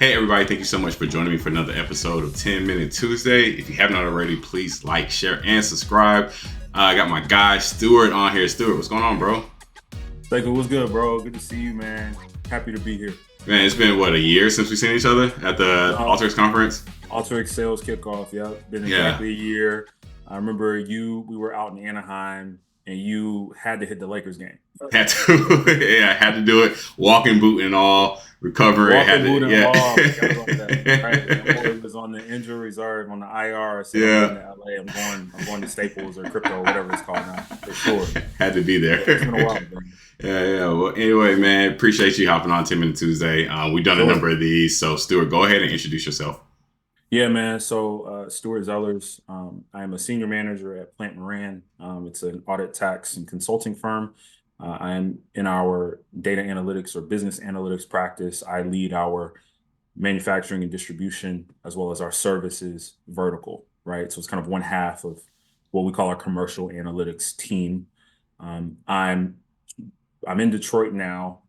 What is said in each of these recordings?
Hey everybody, thank you so much for joining me for another episode of 10 Minute Tuesday. If you haven't already, please like, share, and subscribe. I got my guy Stewart on here. Stewart, what's going on, bro? Seiko, what's good, bro? Good to see you, man. Happy to be here. Man, it's been what, a year since we've seen each other at the Uh, Alteryx conference? Alteryx sales kickoff. Yeah, been Yeah. exactly a year. I remember we were out in Anaheim, and you had to hit the Lakers game. Had to yeah, had to do it. Walking boot and all, recovery, had Walking to boot and all. Forgot about that. Right. That yeah. boy was on the injury reserve on the IR. I said, I'm getting Yeah. to LA. I'm going to Staples or Crypto, whatever it's called now, for sure. Had to be Yeah, it's been a there. while, man. Yeah. Well, anyway, man, appreciate you hopping on 10 Minute Tuesday. We've done a Sure. number of these. So, Stuart, go ahead and introduce yourself. Yeah, man. So, Stewart Zellars, I am a senior manager at Plante Moran. It's an audit, tax, and consulting firm. I am in our data analytics or business analytics practice. I lead our manufacturing and distribution as well as our services vertical, right? So it's kind of one half of what we call our commercial analytics team. Um, I'm I'm in Detroit now.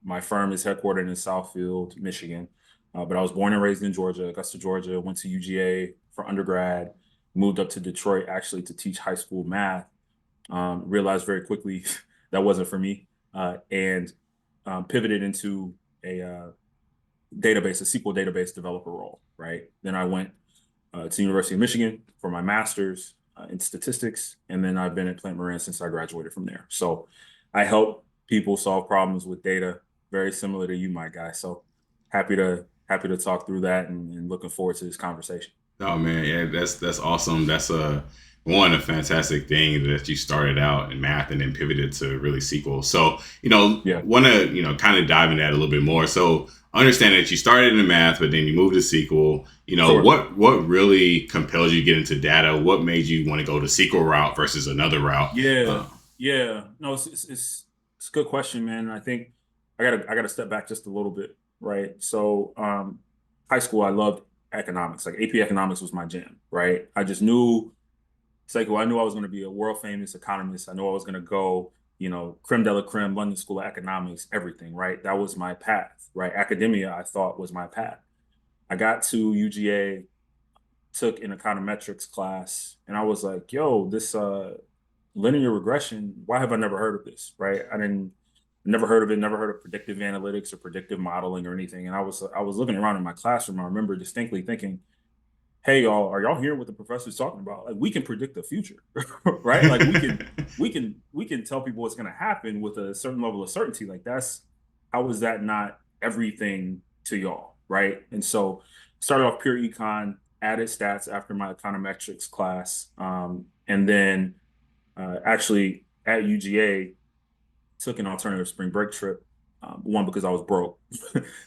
My firm is headquartered in Southfield, Michigan, but I was born and raised in Georgia, Augusta, Georgia. Went to UGA for undergrad, moved up to Detroit actually to teach high school math. Realized very quickly that wasn't for me, and pivoted into a database, a SQL database developer role. Right. Then I went to the University of Michigan for my master's in statistics, and then I've been at Plante Moran since I graduated from there. So I help people solve problems with data, very similar to you, my guy. So happy to talk through that, and looking forward to this conversation. Oh man, yeah, that's awesome. That's a fantastic thing that you started out in math and then pivoted to really SQL. So, Yeah, want to, kind of dive into that a little bit more. So, understand that you started in math, but then you moved to SQL. sure. What really compelled you to get into data? What made you want to go the SQL route versus another route? Yeah, Uh, yeah. No, it's a good question, man. I think I gotta step back just a little bit, right? So, high school, I loved economics. Like AP economics was my jam, right? I just knew It's like, well, I knew I was going to be a world famous economist. I knew I was going to go, creme de la creme, London School of Economics, everything, right? That was my path, right? Academia, I thought was my path. I got to UGA, took an econometrics class, and I was like, yo, this linear regression, why have I never heard of this, right? Never heard of it, never heard of predictive analytics or predictive modeling or anything. And I was looking around in my classroom. I remember distinctly thinking, hey y'all, are y'all hearing what the professor's talking about? Like we can predict the future, right? Like we can tell people what's going to happen with a certain level of certainty. Like that's how is that not everything to y'all, right? And so started off pure econ, added stats after my econometrics class, and then actually at UGA took an alternative spring break trip. One because I was broke.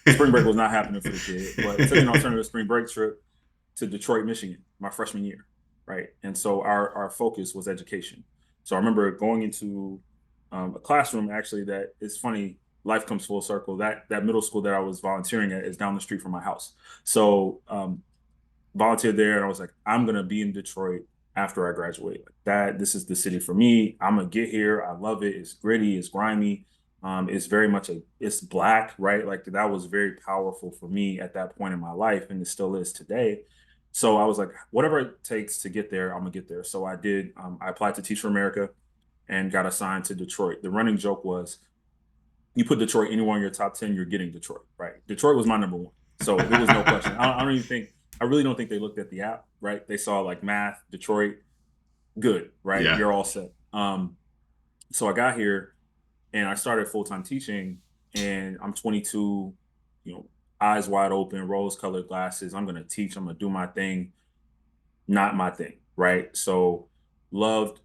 Spring break was not happening for the kid, but took an alternative spring break trip to Detroit, Michigan, my freshman year, right? And so our focus was education. So I remember going into a classroom actually that is funny. Life comes full circle. That middle school that I was volunteering at is down the street from my house. So volunteered there, and I was like, I'm gonna be in Detroit after I graduate. Like that, this is the city for me. I'm gonna get here. I love it. It's gritty. It's grimy. It's very much it's black, right? Like that was very powerful for me at that point in my life, and it still is today. So I was like, whatever it takes to get there, I'm gonna get there. So I did. I applied to Teach for America and got assigned to Detroit. The running joke was, you put Detroit anywhere in your top 10, you're getting Detroit, right? Detroit was my number one. So it was no question. I don't even think, I really don't think they looked at the app, right? They saw like math, Detroit, good, right? yeah. You're all set. So I got here and I started full time teaching, and I'm 22, you know, eyes wide open, rose colored glasses. I'm going to teach, I'm going to do my thing, not my thing, right? So loved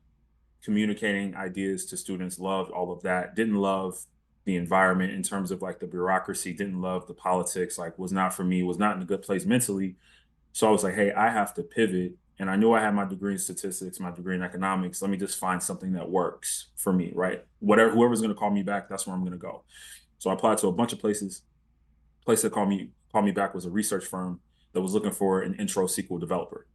communicating ideas to students, loved all of that. Didn't love the environment in terms of like the bureaucracy, didn't love the politics, like was not for me, was not in a good place mentally. So I was like, hey, I have to pivot. And I knew I had my degree in statistics, my degree in economics. Let me just find something that works for me, right? Whatever, whoever's going to call me back, that's where I'm going to go. So I applied to a bunch of places. Place that called me back was a research firm that was looking for an intro SQL developer.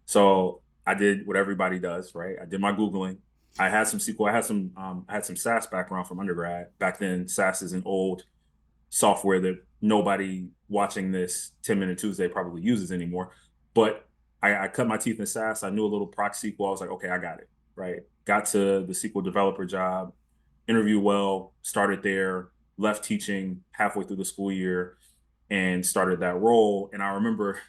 So I did what everybody does, right? I did my Googling. I had some SQL, I had some SAS background from undergrad. Back then, SAS is an old software that nobody watching this 10-minute Tuesday probably uses anymore. But I cut my teeth in SAS. I knew a little proc SQL. I was like, okay, I got it. Right. Got to the SQL developer job, interview well, started there, left teaching halfway through the school year, and started that role. And I remember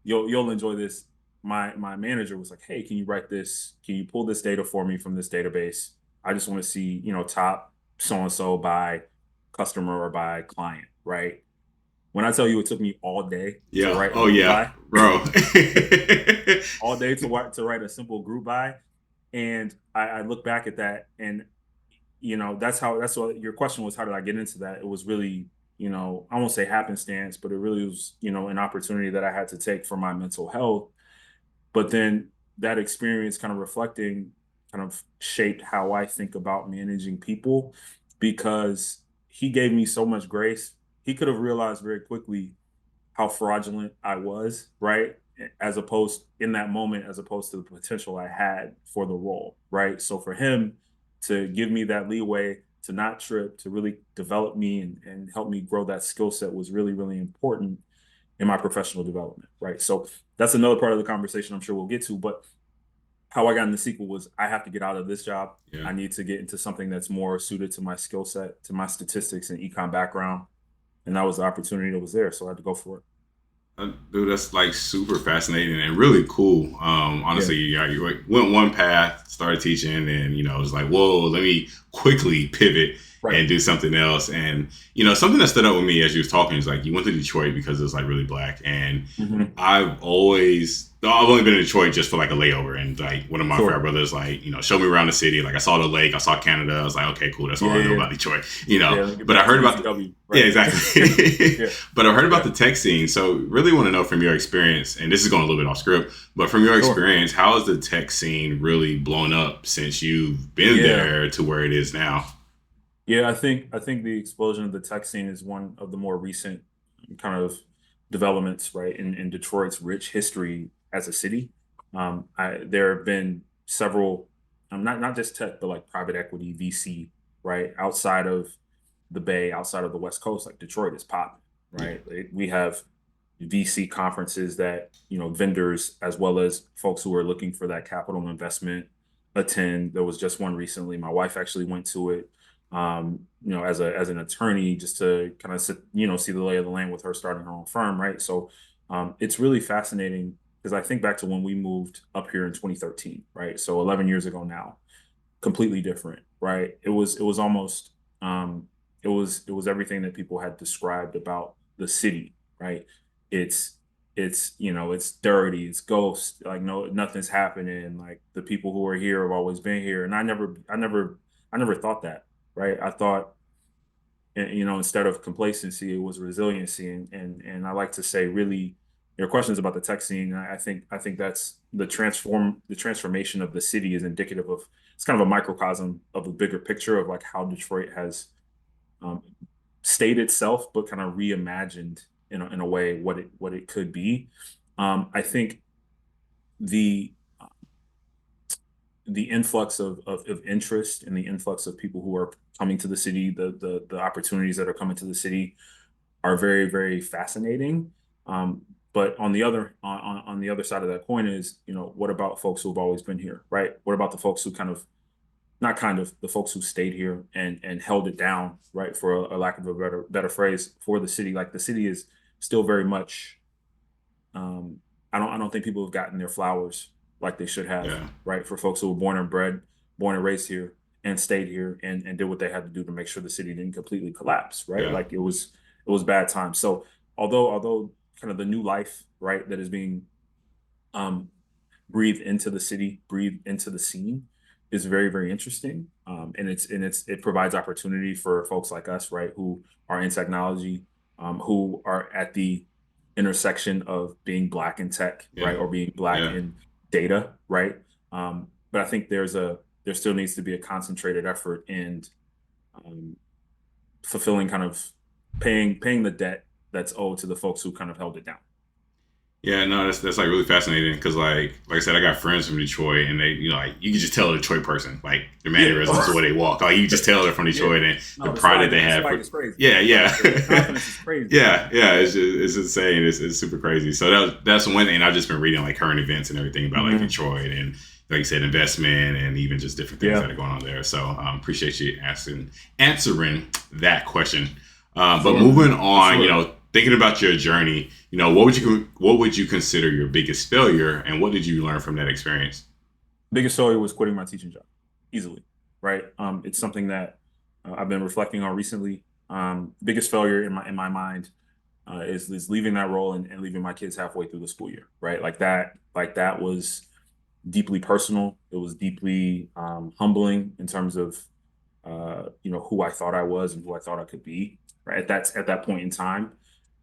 you'll enjoy this. My manager was like, "Hey, can you write this? Can you pull this data for me from this database? I just want to see, top so and so by customer or by client, right?" When I tell you it took me all day to Yeah. write a Oh group yeah, by, bro. all day to write a simple group by, and I look back at that, and that's what your question was. How did I get into that? It was really, I won't say happenstance, but it really was, an opportunity that I had to take for my mental health. But then that experience kind of reflecting kind of shaped how I think about managing people, because he gave me so much grace. He could have realized very quickly how fraudulent I was, right? As opposed in that moment, as opposed to the potential I had for the role, right? So for him to give me that leeway to not trip, to really develop me and help me grow that skill set was really, really important in my professional development, right? So that's another part of the conversation I'm sure we'll get to. But how I got into SQL was I have to get out of this job. Yeah. I need to get into something that's more suited to my skill set, to my statistics and econ background. And that was the opportunity that was there. So I had to go for it. Dude, that's like super fascinating and really cool. Yeah. Honestly, you like went one path, started teaching, and it was like, whoa, let me quickly pivot Right. and do something else. And something that stood out with me as you was talking is like you went to Detroit because it was like really black, and Hmm. I've only been in Detroit just for like a layover, and like one of my frat Sure. brothers like showed me around the city. Like I saw the lake, I saw Canada. I was like, okay, cool, that's all Yeah. I know Yeah. about Detroit. Yeah. Let me get But I back to heard about DTW. yeah, Right. exactly. Yeah. But I've heard about Yeah. the tech scene. So really want to know from your experience, and this is going a little bit off script, but from your Sure. experience, how has the tech scene really blown up since you've been Yeah. there to where it is now? Yeah. I think the explosion of the tech scene is one of the more recent kind of developments, right, in Detroit's rich history as a city. There have been several, not just tech, but like private equity, VC, right, outside of the Bay, outside of the West Coast. Like Detroit is popping, Yeah, right? We have VC conferences that vendors as well as folks who are looking for that capital investment attend. There was just one recently. My wife actually went to it. As an attorney, just to kind of see the lay of the land with her starting her own firm, right? So it's really fascinating because I think back to when we moved up here in 2013, right? So 11 years ago now, completely different, right? It was almost um it was everything that people had described about the city, right? It's it's dirty, it's ghost, like no nothing's happening, like the people who are here have always been here. And I never thought that, right? I thought, instead of complacency, it was resiliency. And I like to say, really, your questions about the tech scene, I think that's the transformation of the city is indicative of, it's kind of a microcosm of a bigger picture of like how Detroit has um, stayed itself, but kind of reimagined in a way what it could be. I think the the influx of interest and the influx of people who are coming to the city, the opportunities that are coming to the city are very, very fascinating. Um, but on the other side of that coin is, what about folks who have always been here, right? What about the folks who kind of, not kind of, the folks who stayed here and held it down, right? For a lack of a better phrase, for the city. Like the city is still very much, um, I don't think people have gotten their flowers like they should have, yeah, right? For folks who were born and raised here and stayed here and did what they had to do to make sure the city didn't completely collapse, right? yeah, Like it was bad times. So although kind of the new life, right, that is being um breathe into the city, breathe into the scene is very, very interesting. And it provides opportunity for folks like us, right, who are in technology, who are at the intersection of being black in tech, yeah, right, or being black yeah. in data, right. But I think there still needs to be a concentrated effort in um, fulfilling kind of paying the debt that's owed to the folks who kind of held it down. Yeah, no, that's like really fascinating because like I said, I got friends from Detroit, and they, like you can just tell a Detroit person, like their Yeah. mannerisms, the way they walk, like you can just tell they're from Yeah. Detroit and the No, pride that they the have swag for. is crazy. Yeah, Like yeah, the confidence is crazy. yeah. Right. It's insane. It's super crazy. So that's one thing. I've just been reading like current events and everything about like Hmm. Detroit and like you said, investment and even just different things that Yeah. are going on there. So appreciate you answering that question. But Sure, moving man. For on, sure. thinking about your journey, what would you consider your biggest failure, and what did you learn from that experience? Biggest failure was quitting my teaching job, easily. Right. It's something that I've been reflecting on recently. Biggest failure in my mind is leaving that role and leaving my kids halfway through the school year. Right. Like that was deeply personal. It was deeply humbling in terms of who I thought I was and who I thought I could be. Right at that point in time.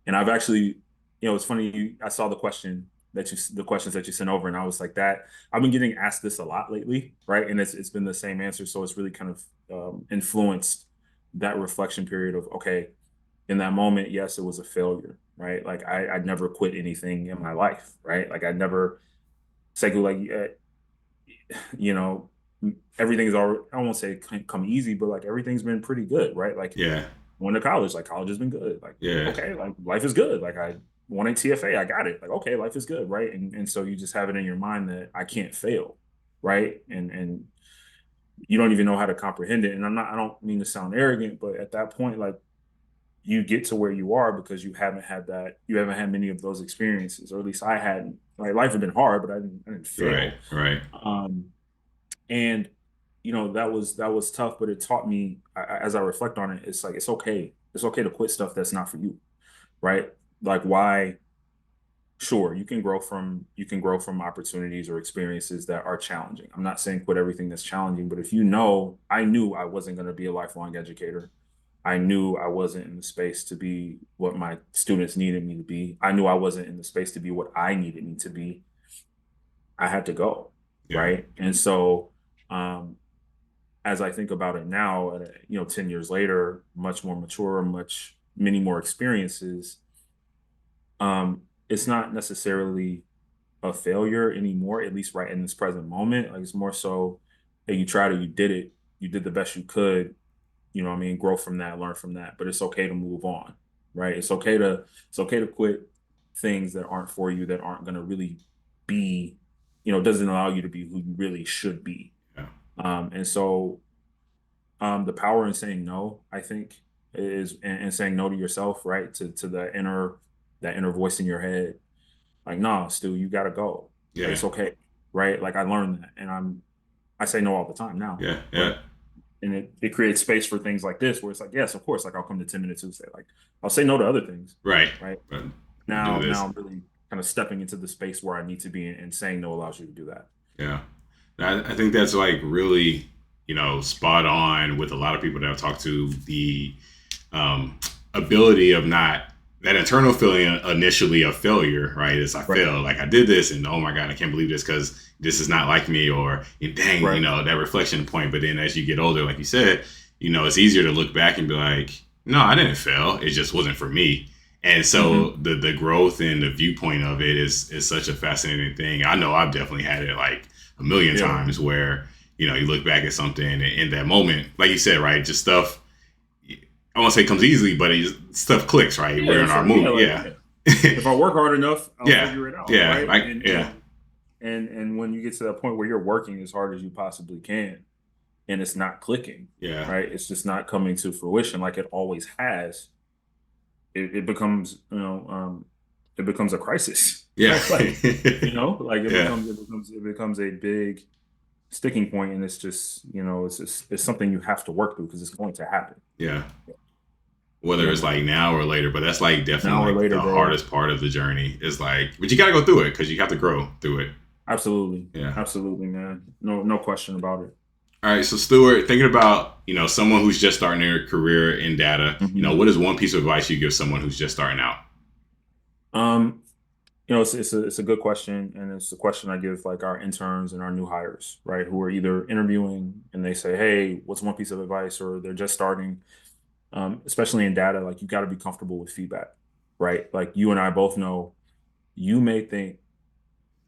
And I've actually, it's funny. I saw the questions that you sent over, and I was like that. I've been getting asked this a lot lately, right? And it's been the same answer, so it's really kind of influenced that reflection period of okay, in that moment, yes, it was a failure, right? Like I'd never quit anything in my life, right? Like I'd never say like you know, everything's all I won't say come easy, but like everything's been pretty good, right? Like Yeah, went to college, like college has been good. Like, yeah, okay, like life is good. Like I won a TFA, I got it. Like, okay, life is good, right? And so you just have it in your mind that I can't fail, right? And you don't even know how to comprehend it. And I don't mean to sound arrogant, but at that point, like you get to where you are because you haven't had many of those experiences, or at least I hadn't. Like life had been hard, but I didn't right, fail. right. Um, and that was tough, but it taught me as I reflect on it, it's like it's okay to quit stuff that's not for you, right? Like why? Sure, you can grow from opportunities or experiences that are challenging. I'm not saying quit everything that's challenging, but if I knew I wasn't going to be a lifelong educator. I knew I wasn't in the space to be what my students needed me to be. I knew I wasn't in the space to be what I needed me to be. I had to go, Yeah, right? And so um as I think about it now, 10 years later, much more mature, many more experiences, it's not necessarily a failure anymore, at least right in this present moment. Like it's more so that you tried it, you did it, you did the best you could, what I mean, grow from that, learn from that, but it's okay to move on, right? It's okay to quit things that aren't for you, that aren't going to really be, doesn't allow you to be who you really should be. yeah, And so the power in saying no, I think, is and saying no to yourself, right? To that inner voice in your head, like, nah, Stu, you gotta go. Like yeah, it's okay, right? Like I learned that, and I say no all the time now, yeah, right? yeah. And it creates space for things like this, where it's like, yes, of course, like I'll come to 10 minutes Tuesday, like I'll say no to other things, Right. right? But do Now this. I'm really kind of stepping into the space where I need to be, and saying no allows you to do that. Yeah. I think that's like really, spot on with a lot of people that I've talked to. The um, ability of not that internal feeling initially of failure, right? Is I Right, failed, like I did this, and oh my god, I can't believe this because this is not like me, or dang, right. that reflection point. But then as you get older, like you said, it's easier to look back and be like, no, I didn't fail. It just wasn't for me. And so Hmm. the growth and the viewpoint of it is such a fascinating thing. I know I've definitely had it like a million Yeah, times where you look back at something and in that moment, like you said, right, just stuff. I won't say comes easily, but stuff clicks, right? yeah. We're in It's our like, yeah, mood, like yeah, yeah. If I work hard enough, I'll yeah, figure it out, yeah, right? like And yeah, and and when you get to that point where you're working as hard as you possibly can, and it's not clicking, yeah, right? It's just not coming to fruition like it always has. It becomes, it becomes a crisis, yeah, right? Like, like yeah, it becomes a big sticking point, and it's just, it's something you have to work through because it's going to happen. yeah. Whether Yeah, it's man. like now or later, but that's like Now definitely or like later, the bro. hardest part of the journey is like, but you got to go through it because you have to grow through it. Absolutely, Yeah. absolutely, man. No question about it. All right, so Stuart, thinking about someone who's just starting their career in data, Mhm. what is one piece of advice you give someone who's just starting out? Um, it's a good question, and it's a question I give like our interns and our new hires, right? Who are either interviewing and they say, "Hey, what's one piece of advice?" or they're just starting. Especially in data, like you got to be comfortable with feedback, right? Like you and I both know, You may think,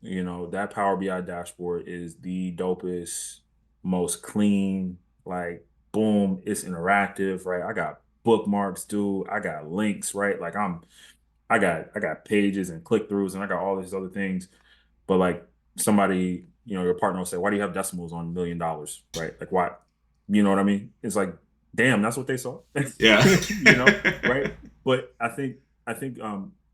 that Power BI dashboard is the dopest, most clean, like boom, it's interactive, right? I got bookmarks, dude. I got links, right? Like I got pages and click throughs and I got all these other things. But like somebody, your partner will say, why do you have decimals on $1 million? Right? Like why? You know what I mean? It's like, damn, that's what they saw. Yeah. Right? But I think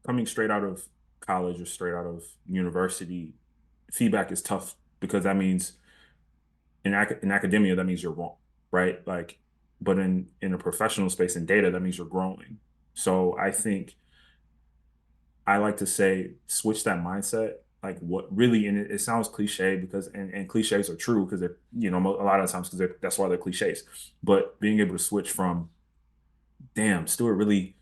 coming straight out of college or straight out of university, feedback is tough because that means in academia, that means you're wrong, right? Like, but in a professional space in data, that means you're growing. So I think I like to say switch that mindset. Like what really, and it sounds cliche because, and cliches are true because they're, a lot of times because that's why they're cliches. But being able to switch from, damn, Stewart really,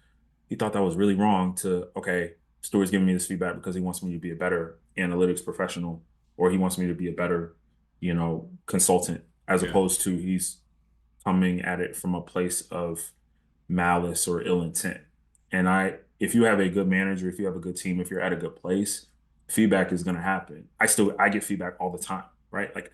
he thought that was really wrong to, okay, Stewart's giving me this feedback because he wants me to be a better analytics professional or he wants me to be a better, consultant, as Yeah. opposed to he's coming at it from a place of malice or ill intent. And if you have a good manager, if you have a good team, if you're at a good place, feedback is going to happen. I get feedback all the time, right? Like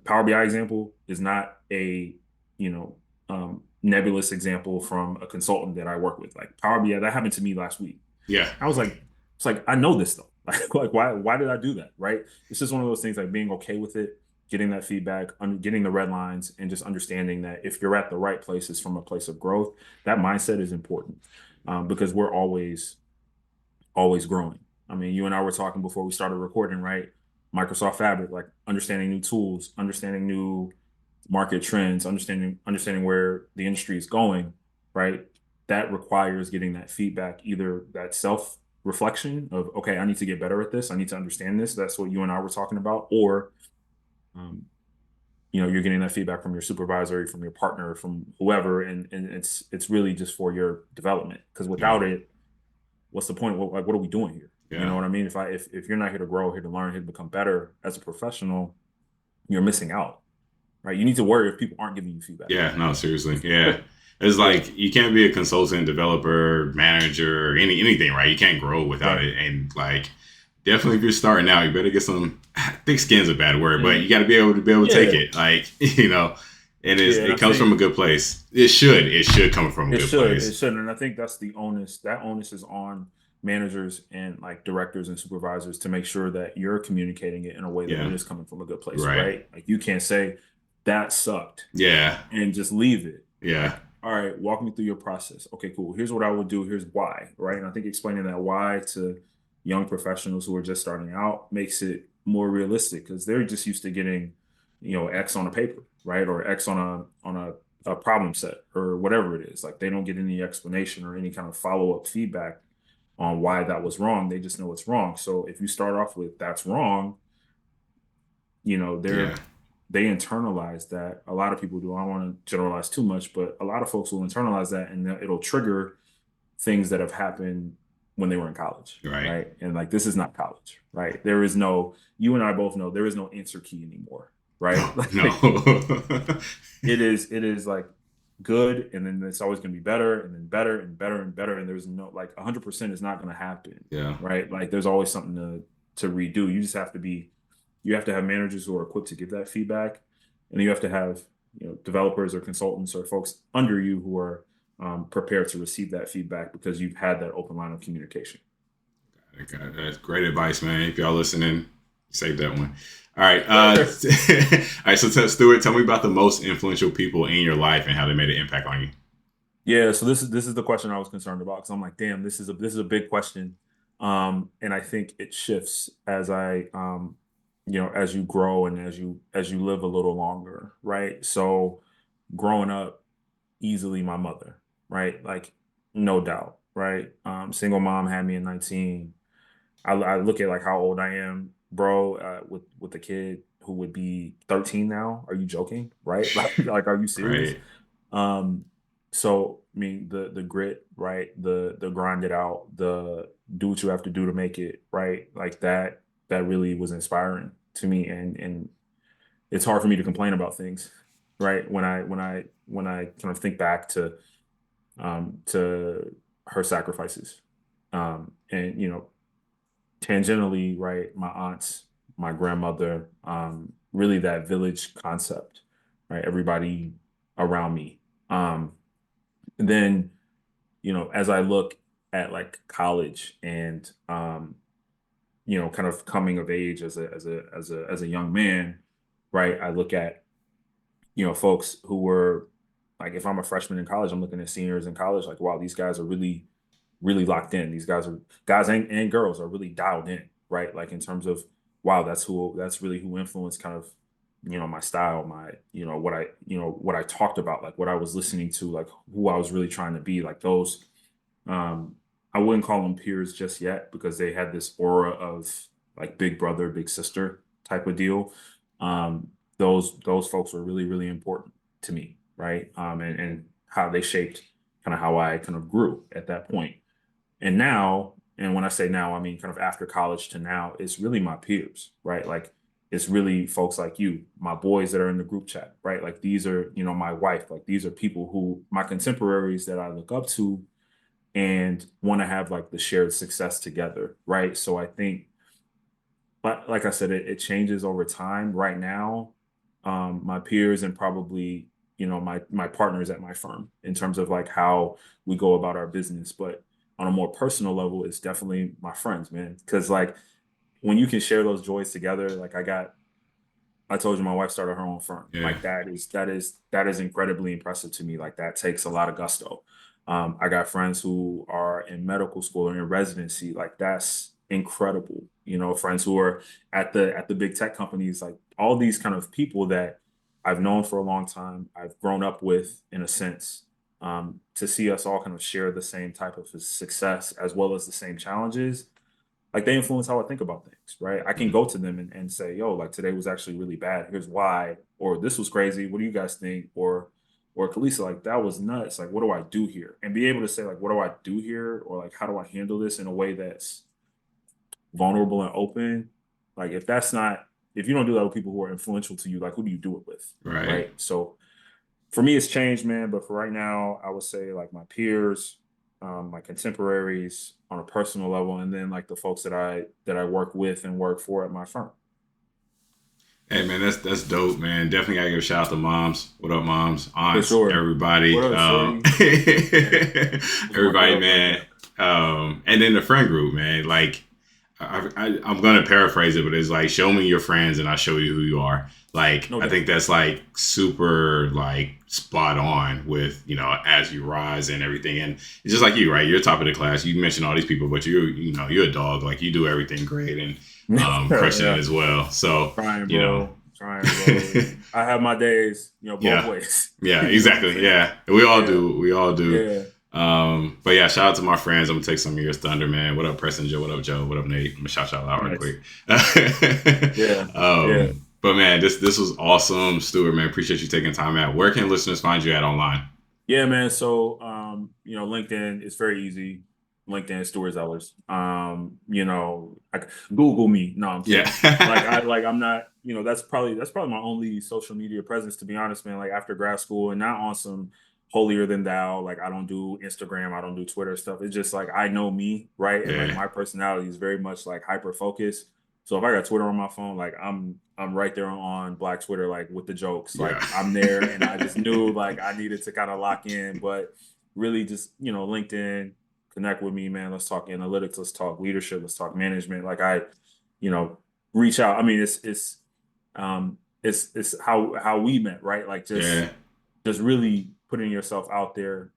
Power BI example is not a, you know, nebulous example from a consultant that I work with. Like Power BI, that happened to me last week. Yeah. I was like, it's like I know this though. Like why did I do that? Right? It's just one of those things like being okay with it, getting that feedback, getting the red lines, and just understanding that if you're at the right places from a place of growth, that mindset is important because we're always growing. I mean, you and I were talking before we started recording, right? Microsoft Fabric, like understanding new tools, understanding new market trends, understanding where the industry is going, right? That requires getting that feedback, either that self reflection of, okay, I need to get better at this, I need to understand this. That's what you and I were talking about, or um, you're getting that feedback from your supervisor, from your partner, from whoever, and it's really just for your development. Because Yeah. without it, what's the point? What are we doing here? You know Yeah. what I mean? If you're not here to grow, here to learn, here to become better as a professional, you're missing out, right? You need to worry if people aren't giving you feedback. Yeah. No, seriously. Yeah. It's Yeah, like you can't be a consultant, developer, manager, anything, right? You can't grow without right. it. And like definitely if you're starting out, you better get some thick skin's a bad word, but And you gotta be able to take yeah, it. Like, it is yeah, and it I comes from think a good place. It should come from a good it place. should, and I think that's the onus. That onus is on managers and like directors and supervisors to make sure that you're communicating it in a way that it Yeah. is coming from a good place, Right. right? Like you can't say that sucked Yeah. and just leave it. Yeah. Like, all right, walk me through your process. Okay, cool. Here's what I would do. Here's why, right? And I think explaining that why to young professionals who are just starting out makes it more realistic because they're just used to getting, X on a paper, right? Or X on a problem set or whatever it is. Like they don't get any explanation or any kind of follow-up feedback on why that was wrong. They just know it's wrong. So if you start off with that's wrong, you know, Yeah. they're they internalize that. A lot of people do. I don't want to generalize too much, but a lot of folks will internalize that and it'll trigger things that have happened when they were in college, Right. right? And like this is not college, right? There is no, you and I both know there is no answer key anymore, right? No. Like No. it is like good and then it's always going to be better and then better and better and better and there's no like 100% is not going to happen, Yeah. right? Like there's always something to redo. You just have to be, you have to have managers who are equipped to give that feedback, and you have to have developers or consultants or folks under you who are prepared to receive that feedback because you've had that open line of communication. Okay, that's great advice, man. If y'all listening, save that one. All right. All right. So, Stuart, tell me about the most influential people in your life and how they made an impact on you. Yeah, so this is the question I was concerned about because I'm like, damn, this is a big question, and I think it shifts as as you grow and as you live a little longer, right? So, growing up, easily my mother, right? Like, no doubt, right? Single mom had me at 19. I look at like how old I am, bro, with a kid who would be 13 now. Are you joking? Right? Like are you serious? Right. Um, so I mean the grit, right? The grind it out, the do what you have to do to make it, right? Like that really was inspiring to me and it's hard for me to complain about things, right? When I kind of think back to her sacrifices. And tangentially, right, my aunts, my grandmother, really that village concept, right? Everybody around me. Um, and then, as I look at like college and kind of coming of age as a young man, right? I look at, folks who were like, if I'm a freshman in college, I'm looking at seniors in college, like, wow, these guys are really, really locked in. These guys and girls are really dialed in, right? Like in terms of, wow, that's really who influenced kind of, my style, my, what I talked about, like what I was listening to, like who I was really trying to be, like those, um, I wouldn't call them peers just yet because they had this aura of like big brother, big sister type of deal. Um, those folks were really, really important to me, right? And how they shaped kind of how I kind of grew at that point. And now, and when I say now, I mean kind of after college to now, it's really my peers, right? Like it's really folks like you, my boys that are in the group chat, right? Like these are, my wife, like these are people who my contemporaries that I look up to and want to have like the shared success together, right? So I think, but like I said, it changes over time. Right now, my peers and probably my partners at my firm in terms of like how we go about our business, but on a more personal level, it's definitely my friends, man. Because like when you can share those joys together, like I told you my wife started her own firm. Yeah. Like that is incredibly impressive to me. Like that takes a lot of gusto. I got friends who are in medical school or in residency. Like that's incredible. Friends who are at the big tech companies. Like all these kind of people that I've known for a long time. I've grown up with in a sense. To see us all kind of share the same type of success as well as the same challenges, like they influence how I think about things, right? I can Mhm. go to them and say, yo, like today was actually really bad. Here's why. Or this was crazy. What do you guys think? Or Kalisa, like that was nuts. Like, what do I do here? And be able to say, like, what do I do here? Or like how do I handle this in a way that's vulnerable and open? Like if you don't do that with people who are influential to you, like who do you do it with? Right. Right. So for me, it's changed, man. But for right now, I would say like my peers, my contemporaries on a personal level, and then like the folks that I work with and work for at my firm. Hey man, that's dope, man. Definitely gotta give a shout out to moms. What up, moms, For aunts, sure. What everybody, up, Shorty? Yeah, that's my everybody, girl right man. there. And then the friend group, man. Like, I'm gonna paraphrase it, but it's like, show me your friends, and I'll show you who you are. Like, No I think doubt. that's like super like spot on with as you rise and everything. And it's just like you, right? You're top of the class. You mentioned all these people, but you're a dog. Like you do everything great and crushing it Yeah. as well. So Trying, you know. bro. Trying, bro. I have my days, both Yeah. ways. Yeah, You know what I'm exactly. saying? Yeah. We all Yeah. do. We all do. Yeah. But yeah, shout out to my friends. I'm gonna take some of your thunder, man. What up, Preston Joe? What up, Joe? What up, Nate? I'm gonna shout y'all out right Nice. quick. Yeah. Yeah. But man, this was awesome, Stuart, man. Appreciate you taking time out. Where can listeners find you at online? Yeah, man. So, LinkedIn is very easy. LinkedIn is Stewart Zellars. Like Google me. No, I'm Yeah. kidding. I'm not, that's probably my only social media presence, to be honest, man. Like after grad school and not on some holier than thou. Like I don't do Instagram, I don't do Twitter stuff. It's just like I know me, right? And like Yeah. my personality is very much like hyper focused. So if I got Twitter on my phone, like I'm right there on Black Twitter, like with the jokes. Yeah. Like I'm there and I just knew like I needed to kind of lock in, but really just, LinkedIn, connect with me, man. Let's talk analytics, let's talk leadership, let's talk management. Like you know, reach out. I mean, it's how we met, right? Like just Yeah. just really putting yourself out there.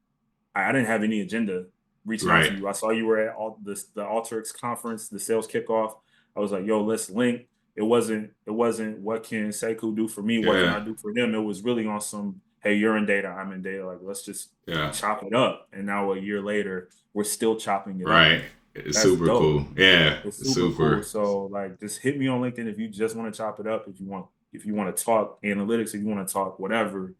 I didn't have any agenda reaching out to Right. you. I saw you were at the Alteryx conference, the sales kickoff. I was like, yo, let's link. It wasn't what can Sekou do for me? What can Yeah. I do for them? It was really on some, hey, you're in data, I'm in data. Like, let's just Yeah. chop it up. And now a year later, we're still chopping it up. Right. It's That's super dope. cool. Yeah. It's It's super cool. super. So like just hit me on LinkedIn if you just want to chop it up. If you want to talk analytics, if you want to talk whatever,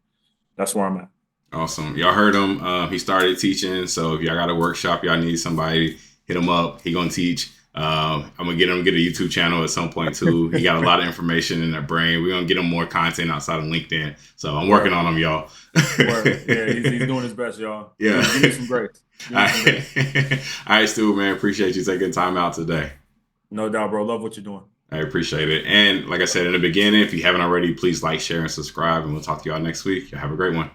that's where I'm at. Awesome. Y'all heard him. He started teaching. So if y'all got a workshop, y'all need somebody, hit him up. He gonna teach. I'm gonna get him get a YouTube channel at some point too. He got a lot of information in that brain. We're gonna get him more content outside of LinkedIn. So I'm working Word. on him, y'all. Word. Yeah, he's doing his best, y'all. Yeah. Give me some grace. Give All me some grace. right. All right, Stu, man. Appreciate you taking time out today. No doubt, bro. Love what you're doing. I appreciate it. And like I said in the beginning, if you haven't already, please like, share, and subscribe. And we'll talk to y'all next week. Have a great one.